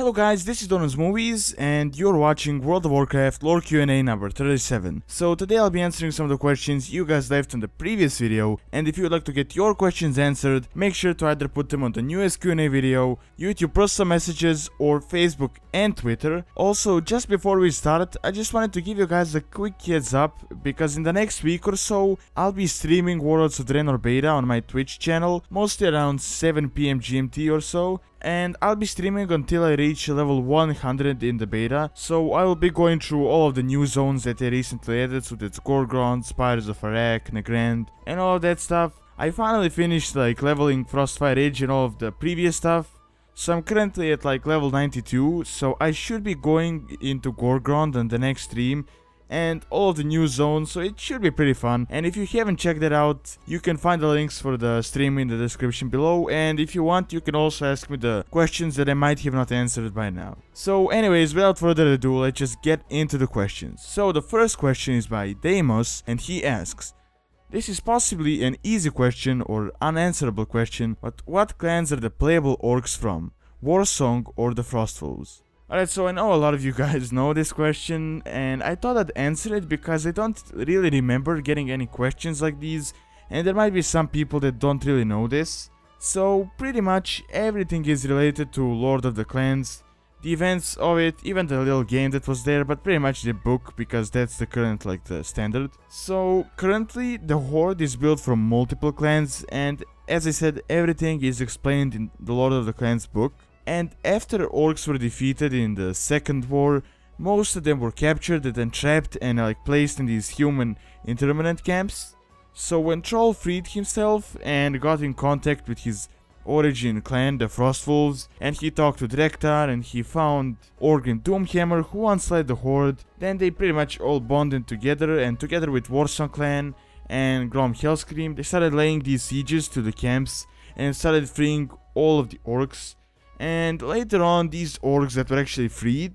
Hello guys, this is Doronsmovies and you're watching World of Warcraft lore Q&A number 37. So today I'll be answering some of the questions you guys left in the previous video, and if you would like to get your questions answered, make sure to either put them on the newest Q&A video, YouTube personal messages, or Facebook and Twitter. Also, just before we start, I just wanted to give you guys a quick heads up, because in the next week or so, I'll be streaming Warlocks of Draenor beta on my Twitch channel, mostly around 7 PM GMT or so. And I'll be streaming until I reach level 100 in the beta, so I will be going through all of the new zones that they recently added, so that's Gorgrond, Spires of Arak, Nagrand, and all of that stuff. I finally finished leveling Frostfire Ridge and all of the previous stuff, so I'm currently at level 92, so I should be going into Gorgrond on the next stream and all of the new zones, so it should be pretty fun. And if you haven't checked it out, you can find the links for the stream in the description below, and if you want, you can also ask me the questions that I might have not answered by now. So anyways, without further ado, let's just get into the questions. So the first question is by Deimos, and he asks, this is possibly an easy question or unanswerable question, but what clans are the playable orcs from? Warsong or the Frostwolves? Alright, so I know a lot of you guys know this question, and I thought I'd answer it because I don't really remember getting any questions like these, and there might be some people that don't really know this. So pretty much everything is related to Lord of the Clans, the events of it, even the little game that was there, but pretty much the book, because that's the current the standard. So currently the Horde is built from multiple clans, and as I said, everything is explained in the Lord of the Clans book. And after orcs were defeated in the second war, most of them were captured and then trapped and placed in these human internment camps. So when Troll freed himself and got in contact with his origin clan, the Frostwolves, and he talked to Drektar and he found Orgrim Doomhammer, who once led the Horde, then they pretty much all bonded together, and together with Warsong clan and Grom Hellscream, they started laying these sieges to the camps and started freeing all of the orcs. And later on, these orcs that were actually freed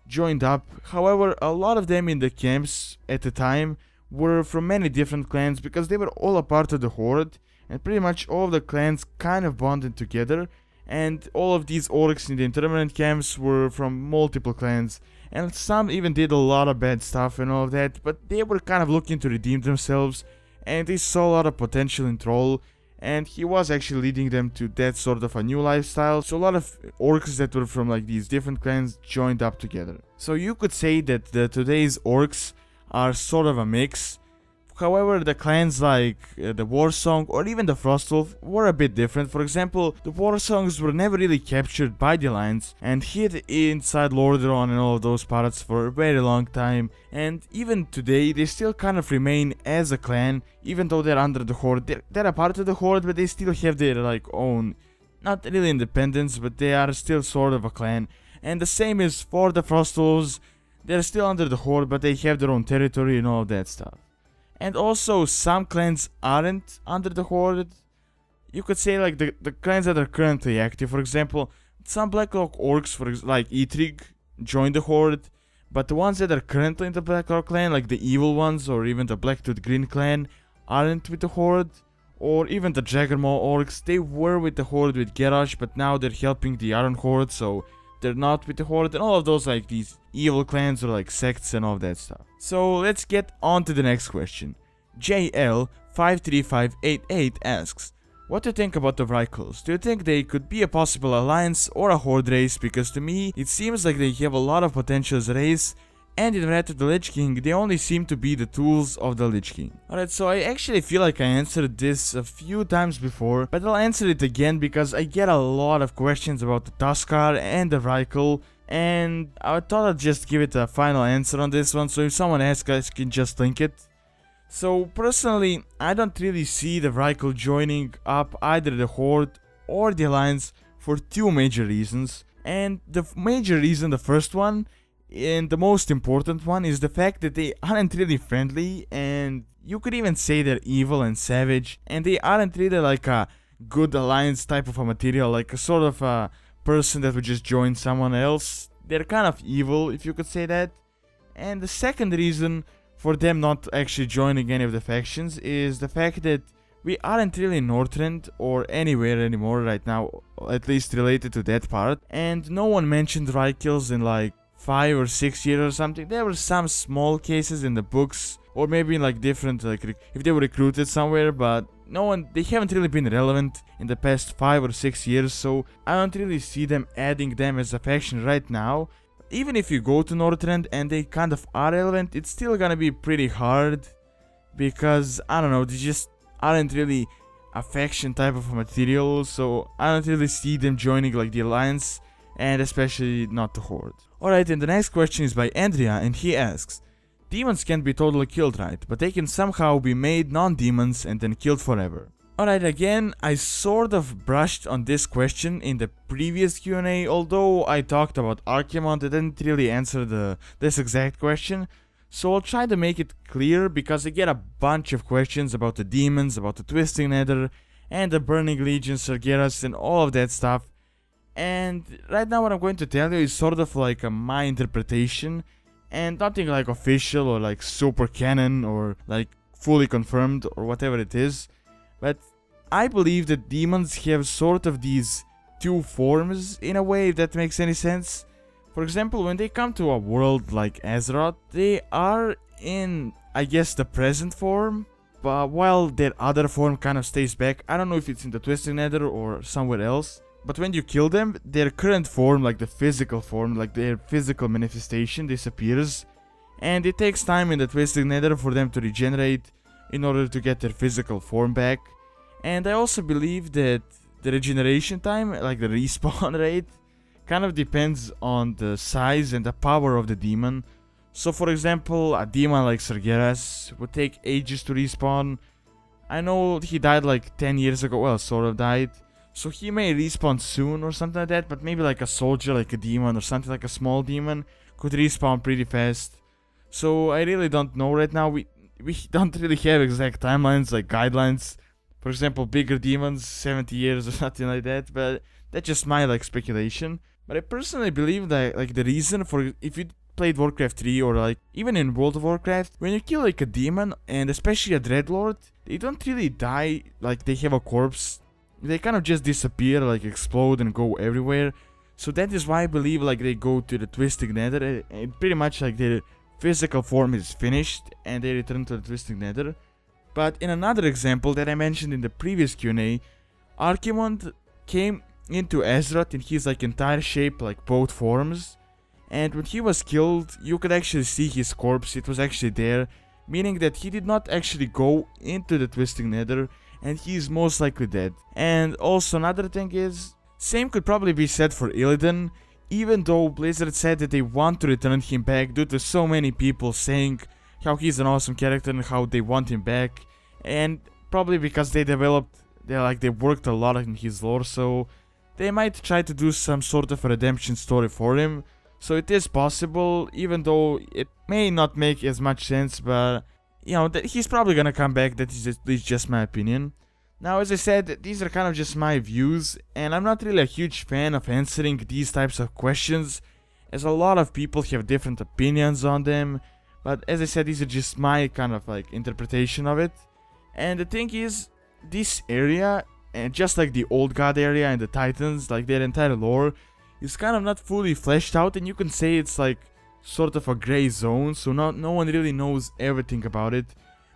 joined up. However, a lot of them in the camps at the time were from many different clans, because they were all a part of the Horde, and pretty much all of the clans kind of bonded together. And all of these orcs in the internment camps were from multiple clans, and some even did a lot of bad stuff and all of that, but they were kind of looking to redeem themselves, and they saw a lot of potential in Troll. And he was actually leading them to that sort of a new lifestyle, so a lot of orcs that were from these different clans joined up together. So you could say that today's orcs are sort of a mix. However, the clans like the Warsong or even the Frostwolf were a bit different. For example, the Warsongs were never really captured by the Alliance and hid inside Lordaeron and all of those parts for a very long time. And even today, they still kind of remain as a clan, even though they're under the Horde. They're a part of the Horde, but they still have their own, not really independence, but they are still sort of a clan. And the same is for the Frostwolves. They're still under the Horde, but they have their own territory and all of that stuff. And also, some clans aren't under the Horde. You could say the clans that are currently active. For example, some Blackrock orcs, like Eitrig, joined the Horde. But the ones that are currently in the Blackrock clan, like the evil ones, or even the Blacktooth Green clan, aren't with the Horde. Or even the Jaggermaw orcs, they were with the Horde with Garrosh, but now they're helping the Iron Horde, so they're not with the Horde, and all of those these evil clans or sects and all of that stuff. So let's get on to the next question. JL53588 asks, what do you think about the Vrykuls? Do you think they could be a possible alliance or a Horde race? Because to me, it seems like they have a lot of potential as a race, and in Wrath of the Lich King, they only seem to be the tools of the Lich King. Alright, so I actually feel like I answered this a few times before, but I'll answer it again because I get a lot of questions about the Tuskar and the Vrykul, and I thought I'd just give it a final answer on this one, so if someone asks, I can just link it. So personally, I don't really see the Vrykul joining up either the Horde or the Alliance for two major reasons. And the major reason, the first one, and the most important one, is the fact that they aren't really friendly, and you could even say they're evil and savage, and they aren't really a good alliance type of a material, like a sort of a person that would just join someone else. They're kind of evil, if you could say that. And the second reason for them not actually joining any of the factions is the fact that we aren't really in Northrend or anywhere anymore right now, at least related to that part, and no one mentioned Vrykuls in like 5 or 6 years or something. There were some small cases in the books, or maybe in like different, like if they were recruited somewhere, but they haven't really been relevant in the past 5 or 6 years, so I don't really see them adding them as a faction right now. Even if you go to Northrend and they kind of are relevant, it's still gonna be pretty hard, because, I don't know, they just aren't really a faction type of material, so I don't really see them joining like the Alliance, and especially not the Horde. Alright, and the next question is by Andrea, and he asks, demons can't be totally killed, right? But they can somehow be made non-demons and then killed forever. Alright, again, I sort of brushed on this question in the previous Q&A, although I talked about Archimonde, I didn't really answer this exact question. So I'll try to make it clear, because I get a bunch of questions about the demons, about the Twisting Nether, and the Burning Legion, Sargeras, and all of that stuff. And right now what I'm going to tell you is sort of like my interpretation, and nothing like official or like super canon or like fully confirmed or whatever it is. But I believe that demons have sort of these two forms in a way, if that makes any sense. For example, when they come to a world like Azeroth, they are in, I guess, the present form, but while their other form kind of stays back. I don't know if it's in the Twisting Nether or somewhere else. But when you kill them, their current form, like the physical form, like their physical manifestation, disappears. And it takes time in the Twisting Nether for them to regenerate in order to get their physical form back. And I also believe that the regeneration time, like the respawn rate, kind of depends on the size and the power of the demon. So for example, a demon like Sargeras would take ages to respawn. I know he died like 10 years ago, well, sort of died. So he may respawn soon or something like that, but maybe like a soldier, like a demon or something like a small demon could respawn pretty fast. So I really don't know right now. We don't really have exact timelines, like guidelines. For example, bigger demons, 70 years or something like that, but that's just my like speculation. But I personally believe that like the reason for, if you played Warcraft 3 or like even in World of Warcraft, when you kill like a demon, and especially a Dreadlord, they don't really die like they have a corpse. They kind of just disappear, like explode and go everywhere. So that is why I believe like they go to the Twisting Nether, and pretty much like their physical form is finished and they return to the Twisting Nether. But in another example that I mentioned in the previous Q&A, Archimonde came into Azeroth in his like entire shape, like both forms. And when he was killed, you could actually see his corpse, it was actually there. Meaning that he did not actually go into the Twisting Nether, and he is most likely dead. And also another thing is, same could probably be said for Illidan, even though Blizzard said that they want to return him back due to so many people saying how he's an awesome character and how they want him back. And probably because they worked a lot in his lore, so they might try to do some sort of a redemption story for him. So it is possible, even though it may not make as much sense, but you know, he's probably gonna come back. That is just my opinion. Now, as I said, these are kind of just my views, and I'm not really a huge fan of answering these types of questions, as a lot of people have different opinions on them. But as I said, these are just my kind of like interpretation of it. And the thing is, this area, and just like the Old God area and the Titans, like their entire lore, is kind of not fully fleshed out, and you can say it's like sort of a gray zone, so no one really knows everything about it.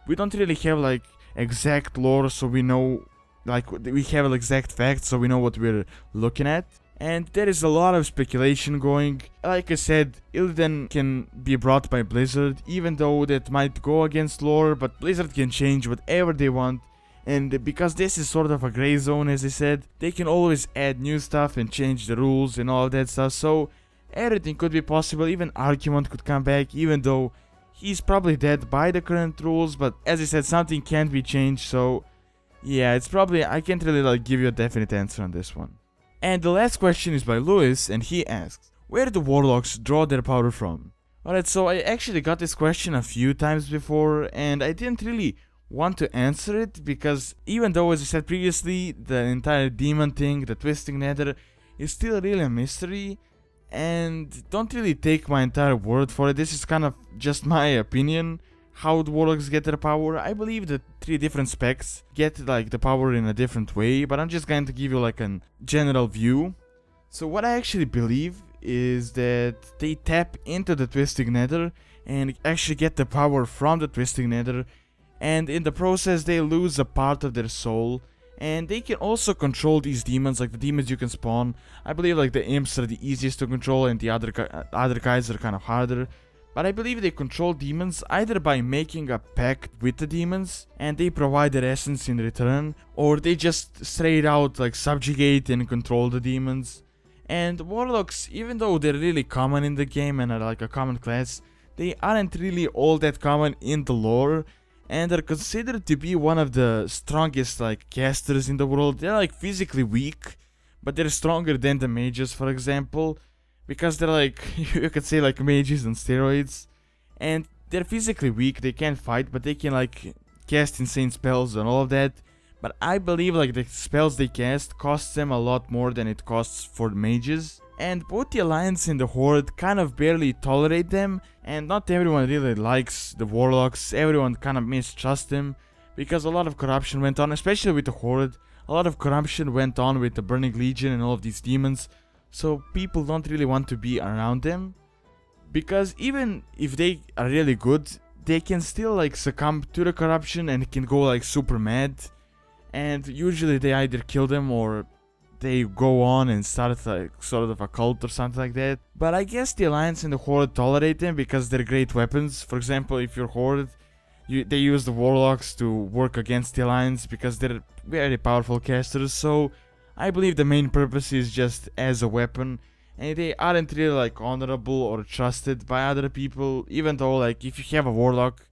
We don't really have like exact lore, so we know, like, we have exact facts, so we know what we're looking at. And there is a lot of speculation going. Like I said, Illidan can be brought by Blizzard, even though that might go against lore, but Blizzard can change whatever they want. And because this is sort of a gray zone, as I said, they can always add new stuff and change the rules and all of that stuff, so everything could be possible. Even Archimonde could come back, even though he's probably dead by the current rules, but as I said, something can't be changed, so yeah, it's probably, I can't really like give you a definite answer on this one. And the last question is by Lewis, and he asks, where do Warlocks draw their power from? Alright, so I actually got this question a few times before, and I didn't really want to answer it, because even though, as I said previously, the entire demon thing, the Twisting Nether, is still really a mystery. And don't really take my entire word for it, this is kind of just my opinion how the Warlocks get their power. I believe the 3 different specs get like the power in a different way, but I'm just going to give you like a general view. So what I actually believe is that they tap into the Twisting Nether and actually get the power from the Twisting Nether, and in the process they lose a part of their soul. And they can also control these demons, like the demons you can spawn. I believe like the imps are the easiest to control and the other guys are kind of harder. But I believe they control demons either by making a pact with the demons and they provide their essence in return, or they just straight out like subjugate and control the demons. And Warlocks, even though they're really common in the game and are like a common class, they aren't really all that common in the lore. And are considered to be one of the strongest like casters in the world. They're like physically weak, but they're stronger than the mages, for example, because they're like, you could say like mages on steroids. And they're physically weak, they can't fight, but they can like cast insane spells and all of that. But I believe like the spells they cast costs them a lot more than it costs for mages. And both the Alliance and the Horde kind of barely tolerate them, and not everyone really likes the Warlocks. Everyone kind of mistrusts them, because a lot of corruption went on, especially with the Horde. A lot of corruption went on with the Burning Legion and all of these demons, so people don't really want to be around them. Because even if they are really good, they can still like succumb to the corruption and can go like super mad. And usually they either kill them or they go on and start like sort of a cult or something like that. But I guess the Alliance and the Horde tolerate them because they're great weapons. For example, if you're Horde, they use the Warlocks to work against the Alliance because they're very powerful casters. So I believe the main purpose is just as a weapon, and they aren't really like honorable or trusted by other people. Even though like if you have a Warlock,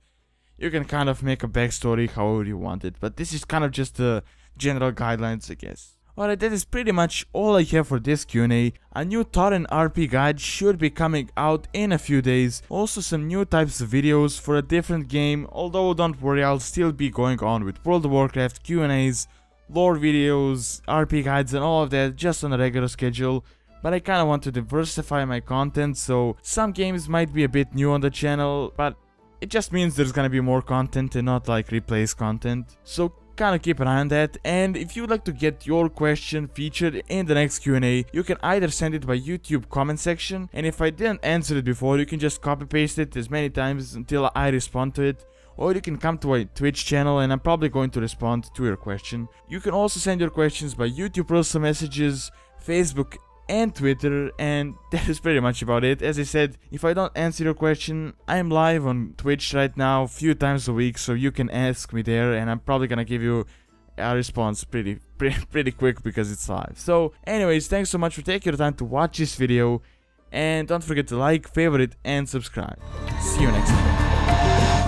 you can kind of make a backstory however you want it. But this is kind of just the general guidelines, I guess. Alright, that is pretty much all I have for this Q&A. A new Torrent RP guide should be coming out in a few days. Also some new types of videos for a different game, although don't worry, I'll still be going on with World of Warcraft Q&As, lore videos, RP guides and all of that just on a regular schedule. But I kinda want to diversify my content, so some games might be a bit new on the channel, but it just means there's gonna be more content and not like replace content. So kind of keep an eye on that. And if you'd like to get your question featured in the next Q&A, you can either send it by YouTube comment section, and if I didn't answer it before, you can just copy paste it as many times until I respond to it, or you can come to my Twitch channel and I'm probably going to respond to your question. You can also send your questions by YouTube personal messages, Facebook and Twitter, and that is pretty much about it. As I said, if I don't answer your question, I'm live on Twitch right now a few times a week, so you can ask me there and I'm probably gonna give you a response pretty quick because it's live. So anyways, thanks so much for taking your time to watch this video, and don't forget to like, favorite and subscribe. See you next time.